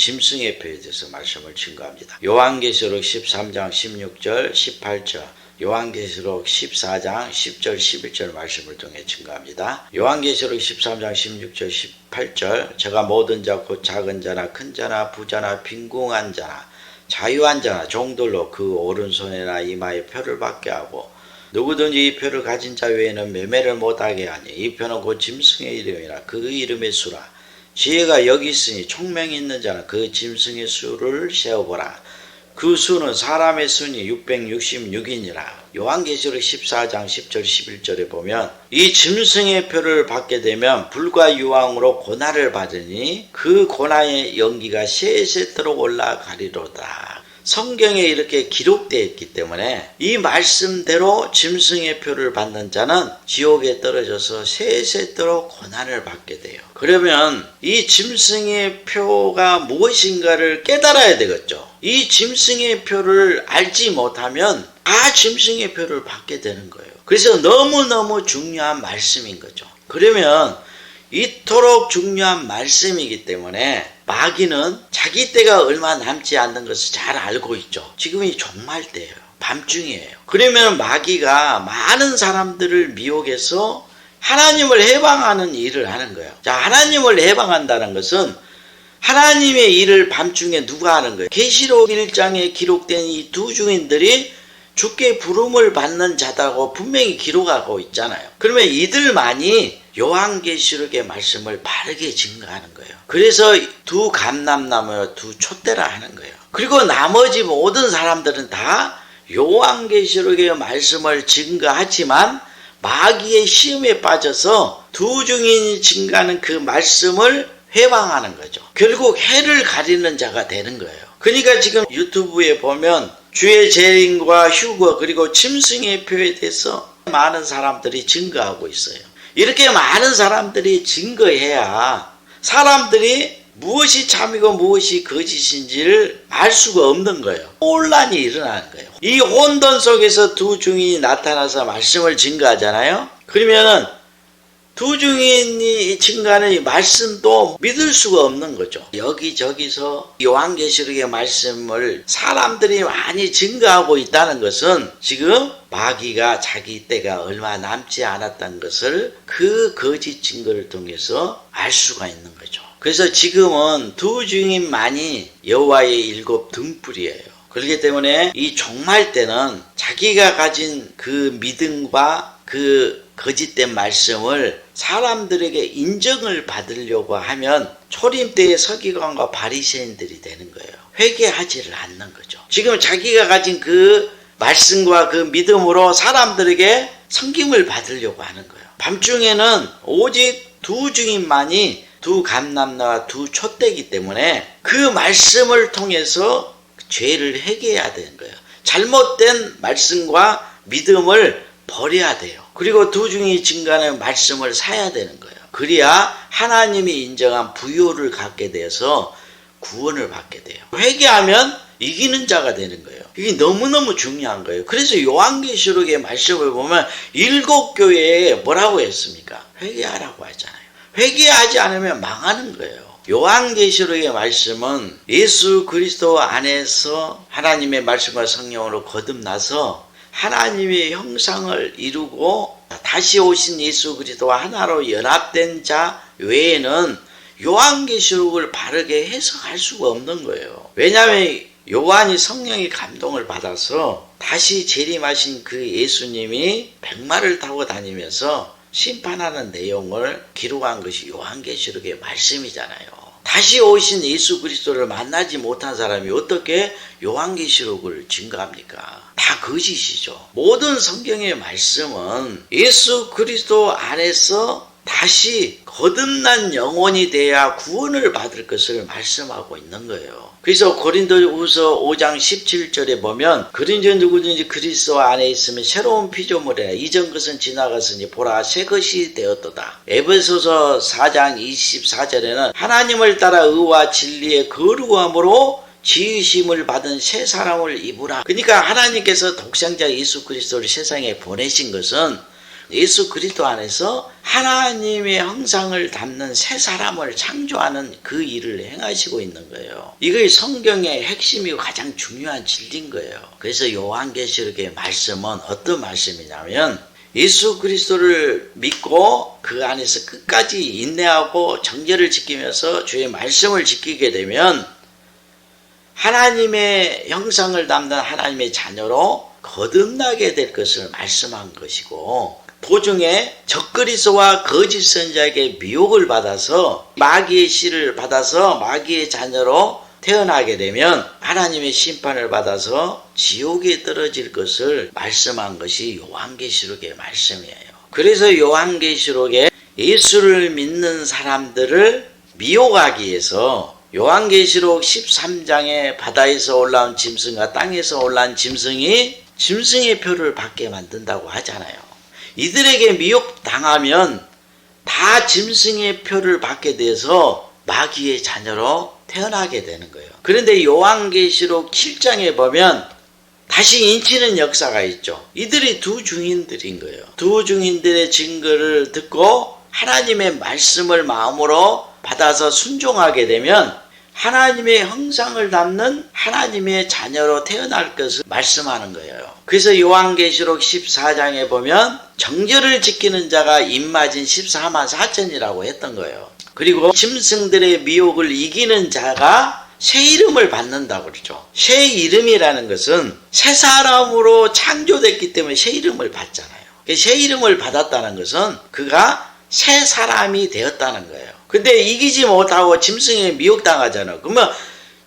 짐승의 표에 대해서 말씀을 증거합니다. 요한계시록 13장 16절 18절, 요한계시록 14장 10절 11절 말씀을 통해 증거합니다. 요한계시록 13장 16절 18절, 제가 모든 자 곧 작은 자나 큰 자나 부자나 빈궁한 자나 자유한 자나 종들로 그 오른손이나 이마에 표를 받게 하고 누구든지 이 표를 가진 자 외에는 매매를 못하게 하니 이 표는 곧 짐승의 이름이라 그 이름의 수라. 지혜가 여기 있으니 총명이 있는 자는 그 짐승의 수를 세어보라. 그 수는 사람의 수니 666이니라. 요한계시록 14장 10절 11절에 보면 이 짐승의 표를 받게 되면 불과 유황으로 고난을 받으니 그 고난의 연기가 세세토록 올라가리로다. 성경에 이렇게 기록되어 있기 때문에 이 말씀대로 짐승의 표를 받는 자는 지옥에 떨어져서 세세토록 고난을 받게 돼요. 그러면 이 짐승의 표가 무엇인가를 깨달아야 되겠죠. 이 짐승의 표를 알지 못하면 다 짐승의 표를 받게 되는 거예요. 그래서 너무너무 중요한 말씀인 거죠. 그러면 이토록 중요한 말씀이기 때문에 마귀는 자기 때가 얼마 남지 않는 것을 잘 알고 있죠. 지금이 종말 때예요. 밤중이에요. 그러면 마귀가 많은 사람들을 미혹해서 하나님을 해방하는 일을 하는 거예요. 자, 하나님을 해방한다는 것은 하나님의 일을 밤중에 누가 하는 거예요? 계시록 1장에 기록된 이 두 증인들이 주께 부름을 받는 자다고 분명히 기록하고 있잖아요. 그러면 이들만이 요한계시록의 말씀을 바르게 증거하는 거예요. 그래서 두 감람나무와 두 촛대라 하는 거예요. 그리고 나머지 모든 사람들은 다 요한계시록의 말씀을 증거하지만 마귀의 시험에 빠져서 두 증인이 증거하는 그 말씀을 회방하는 거죠. 결국 해를 가리는 자가 되는 거예요. 그러니까 지금 유튜브에 보면 주의 재림과 휴거 그리고 짐승의 표에 대해서 많은 사람들이 증거하고 있어요. 이렇게 많은 사람들이 증거해야 사람들이 무엇이 참이고 무엇이 거짓인지를 알 수가 없는 거예요. 혼란이 일어나는 거예요. 이 혼돈 속에서 두 증인이 나타나서 말씀을 증거하잖아요. 그러면은 두 증인이 증거하는 이 말씀도 믿을 수가 없는 거죠. 여기저기서 요한계시록의 말씀을 사람들이 많이 증거하고 있다는 것은 지금 마귀가 자기 때가 얼마 남지 않았다는 것을 그 거짓 증거를 통해서 알 수가 있는 거죠. 그래서 지금은 두 증인만이 여호와의 일곱 등불이에요. 그렇기 때문에 이 종말 때는 자기가 가진 그 믿음과 그 거짓된 말씀을 사람들에게 인정을 받으려고 하면 초림 때의 서기관과 바리새인들이 되는 거예요. 회개하지를 않는 거죠. 지금 자기가 가진 그 말씀과 그 믿음으로 사람들에게 섬김을 받으려고 하는 거예요. 밤중에는 오직 두 증인만이 두 감람나와 두 촛대이기 때문에 그 말씀을 통해서 죄를 회개해야 되는 거예요. 잘못된 말씀과 믿음을 버려야 돼요. 그리고 두 증인이 증거하는 말씀을 사야 되는 거예요. 그래야 하나님이 인정한 부요를 갖게 돼서 구원을 받게 돼요. 회개하면 이기는 자가 되는 거예요. 이게 너무너무 중요한 거예요. 그래서 요한계시록의 말씀을 보면 일곱 교회에 뭐라고 했습니까? 회개하라고 하잖아요. 회개하지 않으면 망하는 거예요. 요한계시록의 말씀은 예수 그리스도 안에서 하나님의 말씀과 성령으로 거듭나서 하나님의 형상을 이루고 다시 오신 예수 그리스도와 하나로 연합된 자 외에는 요한계시록을 바르게 해석할 수가 없는 거예요. 왜냐하면 요한이 성령의 감동을 받아서 다시 재림하신 그 예수님이 백마를 타고 다니면서 심판하는 내용을 기록한 것이 요한계시록의 말씀이잖아요. 다시 오신 예수 그리스도를 만나지 못한 사람이 어떻게 요한계시록을 증거합니까? 다 거짓이죠. 모든 성경의 말씀은 예수 그리스도 안에서 다시 거듭난 영혼이 돼야 구원을 받을 것을 말씀하고 있는 거예요. 그래서 고린도후서 5장 17절에 보면 그런즉 누구든지 그리스도 안에 있으면 새로운 피조물이라 이전 것은 지나갔으니 보라 새 것이 되었도다. 에베소서 4장 24절에는 하나님을 따라 의와 진리의 거룩함으로 지으심을 받은 새 사람을 입으라. 그러니까 하나님께서 독생자 예수 그리스도를 세상에 보내신 것은 예수 그리스도 안에서 하나님의 형상을 담는 새 사람을 창조하는 그 일을 행하시고 있는 거예요. 이게 성경의 핵심이고 가장 중요한 진리인 거예요. 그래서 요한계시록의 말씀은 어떤 말씀이냐면 예수 그리스도를 믿고 그 안에서 끝까지 인내하고 정죄를 지키면서 주의 말씀을 지키게 되면 하나님의 형상을 담는 하나님의 자녀로 거듭나게 될 것을 말씀한 것이고, 도중에 적그리스도와 거짓 선지자에게 미혹을 받아서 마귀의 씨를 받아서 마귀의 자녀로 태어나게 되면 하나님의 심판을 받아서 지옥에 떨어질 것을 말씀한 것이 요한계시록의 말씀이에요. 그래서 요한계시록에 예수를 믿는 사람들을 미혹하기 위해서 요한계시록 13장에 바다에서 올라온 짐승과 땅에서 올라온 짐승이 짐승의 표를 받게 만든다고 하잖아요. 이들에게 미혹당하면 다 짐승의 표를 받게 돼서 마귀의 자녀로 태어나게 되는 거예요. 그런데 요한계시록 7장에 보면 다시 인치는 역사가 있죠. 이들이 두 증인들인 거예요. 두 증인들의 증거를 듣고 하나님의 말씀을 마음으로 받아서 순종하게 되면 하나님의 형상을 담는 하나님의 자녀로 태어날 것을 말씀하는 거예요. 그래서 요한계시록 14장에 보면 정죄를 지키는 자가 입맞은 14만 4천이라고 했던 거예요. 그리고 짐승들의 미혹을 이기는 자가 새 이름을 받는다고 그러죠. 새 이름이라는 것은 새 사람으로 창조됐기 때문에 새 이름을 받잖아요. 새 이름을 받았다는 것은 그가 새 사람이 되었다는 거예요. 근데 이기지 못하고 짐승에 미혹당하잖아요. 그러면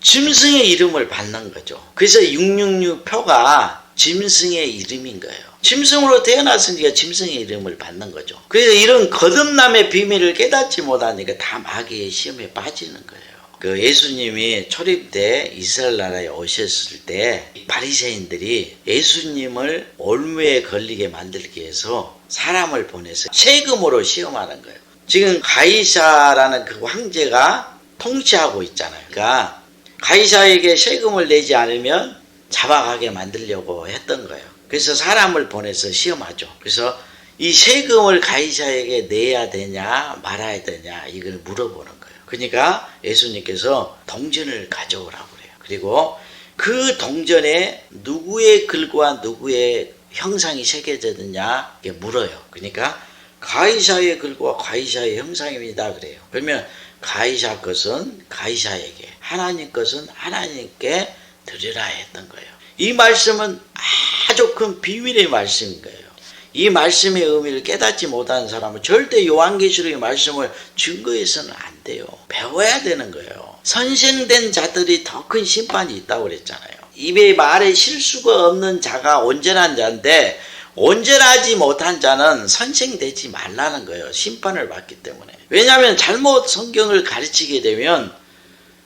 짐승의 이름을 받는 거죠. 그래서 666 표가 짐승의 이름인 거예요. 짐승으로 태어났으니까 짐승의 이름을 받는 거죠. 그래서 이런 거듭남의 비밀을 깨닫지 못하니까 다 마귀의 시험에 빠지는 거예요. 그 예수님이 초림 때 이스라엘 나라에 오셨을 때 바리새인들이 예수님을 올무에 걸리게 만들기 위해서 사람을 보내서 세금으로 시험하는 거예요. 지금 가이사라는 그 황제가 통치하고 있잖아요. 그러니까 가이사에게 세금을 내지 않으면 잡아가게 만들려고 했던 거예요. 그래서 사람을 보내서 시험하죠. 그래서 이 세금을 가이사에게 내야 되냐 말아야 되냐 이걸 물어보는 거예요. 그러니까 예수님께서 동전을 가져오라고 그래요. 그리고 그 동전에 누구의 글과 누구의 형상이 새겨졌느냐 이게 물어요. 그러니까 가이사의 글과 가이사의 형상입니다 그래요. 그러면 가이사 것은 가이사에게, 하나님 것은 하나님께 드리라 했던 거예요. 이 말씀은 아주 큰 비밀의 말씀인 거예요. 이 말씀의 의미를 깨닫지 못하는 사람은 절대 요한계시록의 말씀을 증거해서는 안 돼요. 배워야 되는 거예요. 선생된 자들이 더 큰 심판이 있다고 그랬잖아요. 입에 말에 실수가 없는 자가 온전한 자인데 온전하지 못한 자는 선생되지 말라는 거예요. 심판을 받기 때문에. 왜냐하면 잘못 성경을 가르치게 되면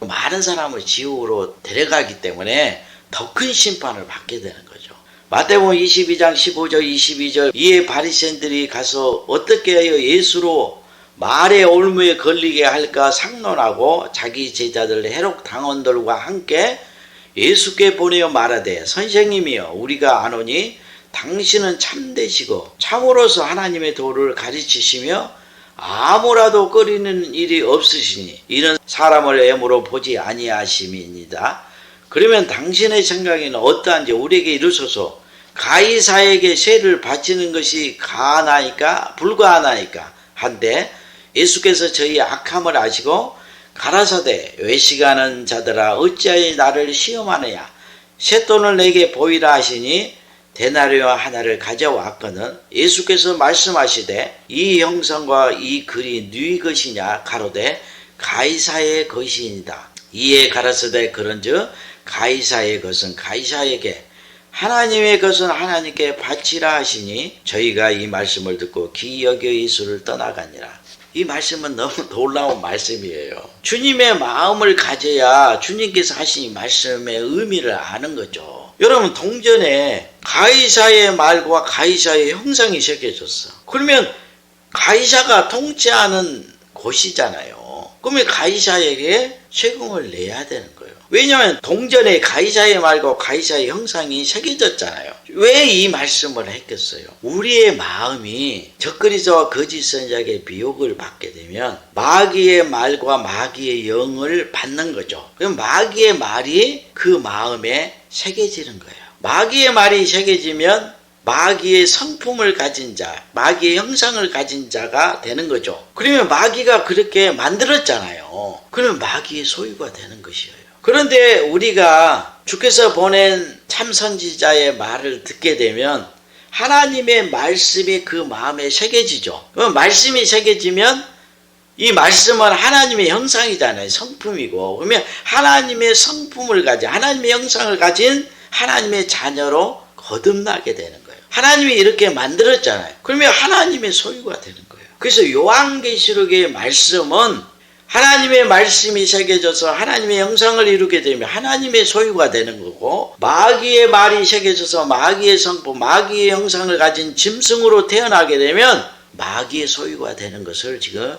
많은 사람을 지옥으로 데려가기 때문에 더 큰 심판을 받게 되는 거죠. 마태복음 22장 15절 22절 이에 바리새인들이 가서 어떻게 하여 예수로 말의 올무에 걸리게 할까 상론하고 자기 제자들 헤롯 당원들과 함께 예수께 보내어 말하되 선생님이여 우리가 아노니 당신은 참되시고 참으로서 하나님의 도를 가르치시며 아무라도 꺼리는 일이 없으시니 이런 사람을 애무로 보지 아니하심이니이다. 그러면 당신의 생각에는 어떠한지 우리에게 이르소서. 가이사에게 세를 바치는 것이 가하나이까 불가하나이까 한데 예수께서 저희 악함을 아시고 가라사대 외식하는 자들아 어찌하여 나를 시험하느냐 쇳돈을 내게 보이라 하시니 데나리오 하나를 가져왔거늘 예수께서 말씀하시되 이 형상과 이 글이 누이 것이냐 가로되 가이사의 것이니이다. 이에 가라사대 그런즉 가이사의 것은 가이사에게 하나님의 것은 하나님께 바치라 하시니 저희가 이 말씀을 듣고 기이 여겨 예수를 떠나가니라. 이 말씀은 너무 놀라운 말씀이에요. 주님의 마음을 가져야 주님께서 하신 이 말씀의 의미를 아는 거죠. 여러분 동전에 가이사의 말과 가이사의 형상이 새겨졌어. 그러면 가이사가 통치하는 곳이잖아요. 그러면 가이사에게 세금을 내야 되는 거예요. 왜냐하면 동전에 가이사의 말과 가이사의 형상이 새겨졌잖아요. 왜 이 말씀을 했겠어요? 우리의 마음이 적그리스도와 거짓 선지자의 미혹을 받게 되면 마귀의 말과 마귀의 영을 받는 거죠. 그럼 마귀의 말이 그 마음에 새겨지는 거예요. 마귀의 말이 새겨지면 마귀의 성품을 가진 자, 마귀의 형상을 가진 자가 되는 거죠. 그러면 마귀가 그렇게 만들었잖아요. 그러면 마귀의 소유가 되는 것이에요. 그런데 우리가 주께서 보낸 참 선지자의 말을 듣게 되면 하나님의 말씀이 그 마음에 새겨지죠. 그럼 말씀이 새겨지면 이 말씀은 하나님의 형상이잖아요. 성품이고. 그러면 하나님의 성품을 가진, 하나님의 형상을 가진 하나님의 자녀로 거듭나게 되는 거예요. 하나님이 이렇게 만들었잖아요. 그러면 하나님의 소유가 되는 거예요. 그래서 요한계시록의 말씀은 하나님의 말씀이 새겨져서 하나님의 형상을 이루게 되면 하나님의 소유가 되는 거고, 마귀의 말이 새겨져서 마귀의 성품, 마귀의 형상을 가진 짐승으로 태어나게 되면 마귀의 소유가 되는 것을 지금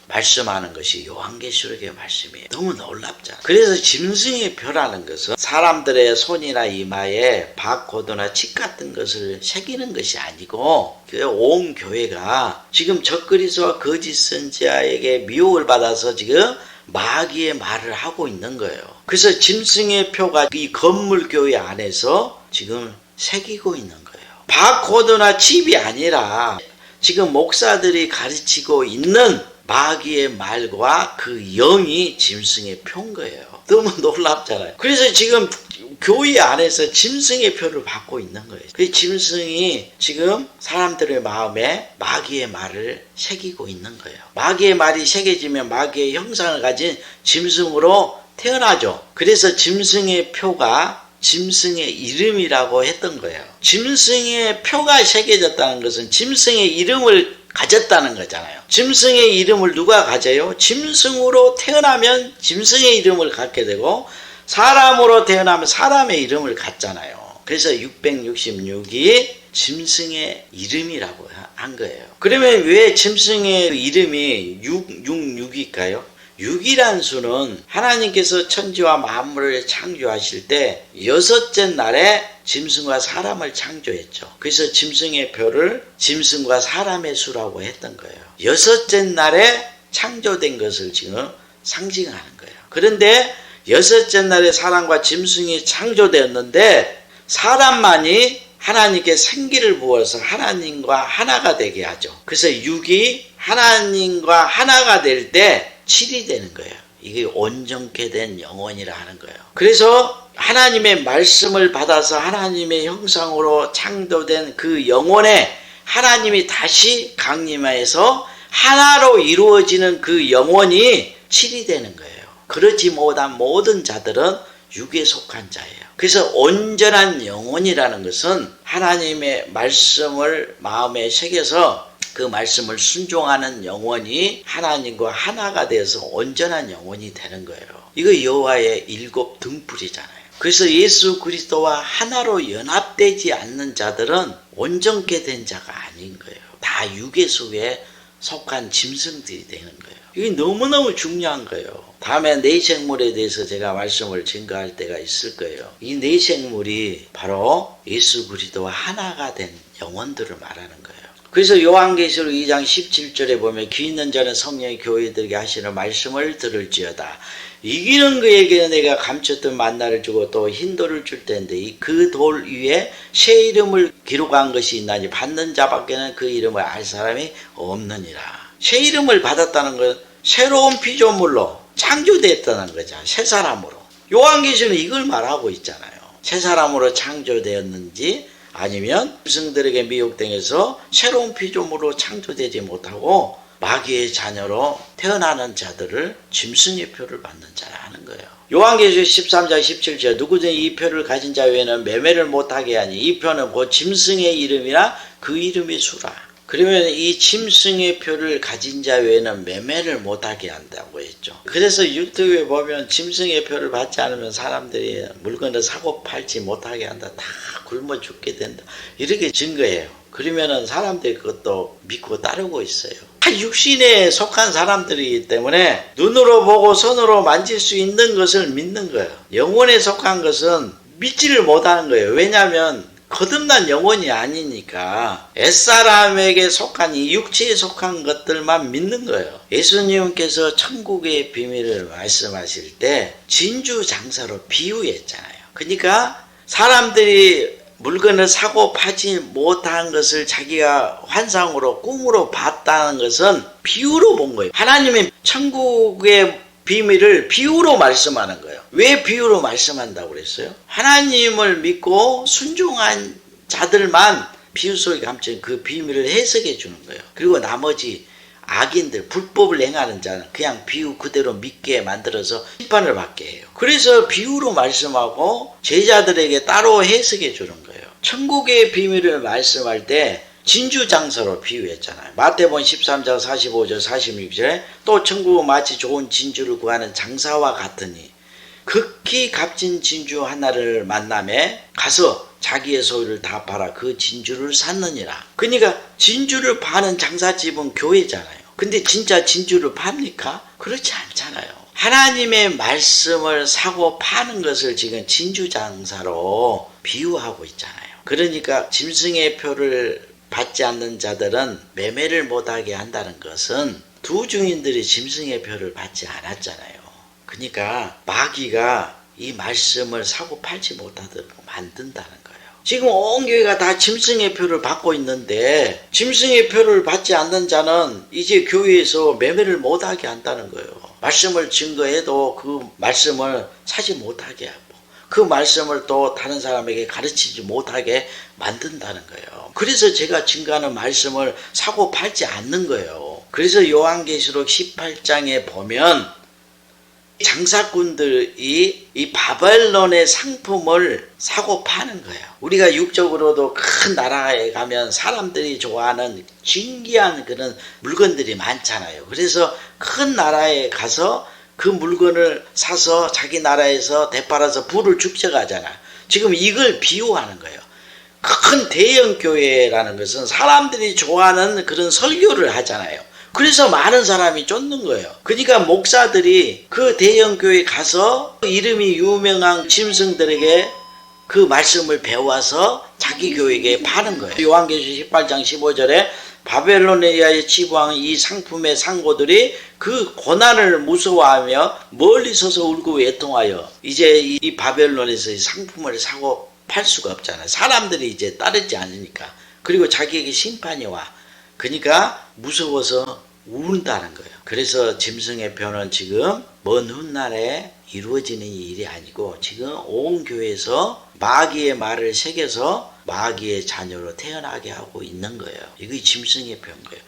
말씀하는 것이 요한계시록의 말씀이에요. 너무 놀랍잖아요. 그래서 짐승의 표라는 것은 사람들의 손이나 이마에 바코드나 칩 같은 것을 새기는 것이 아니고, 온 교회가 지금 적그리스도와 거짓 선지자에게 미혹을 받아서 지금 마귀의 말을 하고 있는 거예요. 그래서 짐승의 표가 이 건물 교회 안에서 지금 새기고 있는 거예요. 바코드나 칩이 아니라 지금 목사들이 가르치고 있는 마귀의 말과 그 영이 짐승의 표인 거예요. 너무 놀랍잖아요. 그래서 지금 교회 안에서 짐승의 표를 받고 있는 거예요. 그 짐승이 지금 사람들의 마음에 마귀의 말을 새기고 있는 거예요. 마귀의 말이 새겨지면 마귀의 형상을 가진 짐승으로 태어나죠. 그래서 짐승의 표가 짐승의 이름이라고 했던 거예요. 짐승의 표가 새겨졌다는 것은 짐승의 이름을 가졌다는 거잖아요. 짐승의 이름을 누가 가져요? 짐승으로 태어나면 짐승의 이름을 갖게 되고, 사람으로 태어나면 사람의 이름을 갖잖아요. 그래서 666이 짐승의 이름이라고 한 거예요. 그러면 왜 짐승의 이름이 666일까요? 6이란 수는 하나님께서 천지와 만물을 창조하실 때 여섯째 날에 짐승과 사람을 창조했죠. 그래서 짐승의 표를 짐승과 사람의 수라고 했던 거예요. 여섯째 날에 창조된 것을 지금 상징하는 거예요. 그런데 여섯째 날에 사람과 짐승이 창조되었는데 사람만이 하나님께 생기를 부어서 하나님과 하나가 되게 하죠. 그래서 6이 하나님과 하나가 될 때 7이 되는 거예요. 이게 온전케 된 영혼이라 하는 거예요. 그래서 하나님의 말씀을 받아서 하나님의 형상으로 창조된 그 영혼에 하나님이 다시 강림하여서 하나로 이루어지는 그 영혼이 7이 되는 거예요. 그렇지 못한 모든 자들은 6에 속한 자예요. 그래서 온전한 영혼이라는 것은 하나님의 말씀을 마음에 새겨서 그 말씀을 순종하는 영혼이 하나님과 하나가 되어서 온전한 영혼이 되는 거예요. 이거 여호와의 7 등불이잖아요. 그래서 예수 그리스도와 하나로 연합되지 않는 자들은 온전케 된 자가 아닌 거예요. 다 6의 속에 속한 짐승들이 되는 거예요. 이게 너무너무 중요한 거예요. 다음에 내생물에 대해서 제가 말씀을 증거할 때가 있을 거예요. 이 내생물이 바로 예수 그리스도와 하나가 된 영혼들을 말하는 거예요. 그래서 요한계시록 2장 17절에 보면 귀 있는 자는 성령이 교회들에게 하시는 말씀을 들을지어다. 이기는 그에게는 내가 감췄던 만나를 주고 또 흰 돌을 줄 텐데 그 돌 위에 새 이름을 기록한 것이 있나니 받는 자밖에는 그 이름을 알 사람이 없느니라. 새 이름을 받았다는 건 새로운 피조물로 창조되었다는 거죠. 새 사람으로. 요한계시록은 이걸 말하고 있잖아요. 새 사람으로 창조되었는지 아니면 짐승들에게 미혹당해서 새로운 피조물로 창조되지 못하고 마귀의 자녀로 태어나는 자들을 짐승의 표를 받는 자라 하는 거예요. 요한계시록 13장 17절 누구든지 이 표를 가진 자 외에는 매매를 못하게 하니 이 표는 곧 짐승의 이름이나 그 이름의 수라. 그러면 이 짐승의 표를 가진 자 외에는 매매를 못하게 한다고 했죠. 그래서 유튜브에 보면 짐승의 표를 받지 않으면 사람들이 물건을 사고 팔지 못하게 한다. 다 굶어 죽게 된다. 이렇게 증거해요. 그러면은 사람들이 그것도 믿고 따르고 있어요. 다 육신에 속한 사람들이기 때문에 눈으로 보고 손으로 만질 수 있는 것을 믿는 거예요. 영혼에 속한 것은 믿지를 못하는 거예요. 왜냐하면 거듭난 영혼이 아니니까 옛사람에게 속한 이 육체에 속한 것들만 믿는 거예요. 예수님께서 천국의 비밀을 말씀하실 때 진주 장사로 비유했잖아요. 그러니까 사람들이 물건을 사고 파지 못한 것을 자기가 환상으로 꿈으로 봤다는 것은 비유로 본 거예요. 하나님의 천국의 비밀을 비유로 말씀하는 거예요. 왜 비유로 말씀한다고 그랬어요? 하나님을 믿고 순종한 자들만 비유 속에 감춘 그 비밀을 해석해 주는 거예요. 그리고 나머지 악인들, 불법을 행하는 자는 그냥 비유 그대로 믿게 만들어서 심판을 받게 해요. 그래서 비유로 말씀하고 제자들에게 따로 해석해 주는 거예요. 천국의 비밀을 말씀할 때 진주장사로 비유했잖아요. 마태복음 13장 45절 46절에 또 천국은 마치 좋은 진주를 구하는 장사와 같으니 극히 값진 진주 하나를 만남에 가서 자기의 소유를 다 팔아 그 진주를 샀느니라. 그러니까 진주를 파는 장사집은 교회잖아요. 근데 진짜 진주를 팝니까? 그렇지 않잖아요. 하나님의 말씀을 사고 파는 것을 지금 진주장사로 비유하고 있잖아요. 그러니까 짐승의 표를 받지 않는 자들은 매매를 못하게 한다는 것은 두 증인들이 짐승의 표를 받지 않았잖아요. 그러니까 마귀가 이 말씀을 사고 팔지 못하도록 만든다는 거예요. 지금 온 교회가 다 짐승의 표를 받고 있는데 짐승의 표를 받지 않는 자는 이제 교회에서 매매를 못하게 한다는 거예요. 말씀을 증거해도 그 말씀을 사지 못하게 하고 그 말씀을 또 다른 사람에게 가르치지 못하게 만든다는 거예요. 그래서 제가 증거하는 말씀을 사고 팔지 않는 거예요. 그래서 요한계시록 18장에 보면 장사꾼들이 이 바벨론의 상품을 사고 파는 거예요. 우리가 육적으로도 큰 나라에 가면 사람들이 좋아하는 신기한 그런 물건들이 많잖아요. 그래서 큰 나라에 가서 그 물건을 사서 자기 나라에서 되팔아서 부를 축제하잖아요. 지금 이걸 비유하는 거예요. 큰 대형 교회라는 것은 사람들이 좋아하는 그런 설교를 하잖아요. 그래서 많은 사람이 쫓는 거예요. 그러니까 목사들이 그 대형 교회에 가서 이름이 유명한 짐승들에게 그 말씀을 배워서 자기 교회에 파는 거예요. 요한계시록 18장 15절에 바벨론에 의하여 치부한 이 상품의 상고들이 그 고난을 무서워하며 멀리 서서 울고 애통하여 이제 이 바벨론에서 이 상품을 사고 팔 수가 없잖아요. 사람들이 이제 따르지 않으니까. 그리고 자기에게 심판이 와. 그러니까 무서워서 운다는 거예요. 그래서 짐승의 표는 지금 먼 훗날에 이루어지는 일이 아니고 지금 온 교회에서 마귀의 말을 새겨서 마귀의 자녀로 태어나게 하고 있는 거예요. 이게 짐승의 표인 거예요.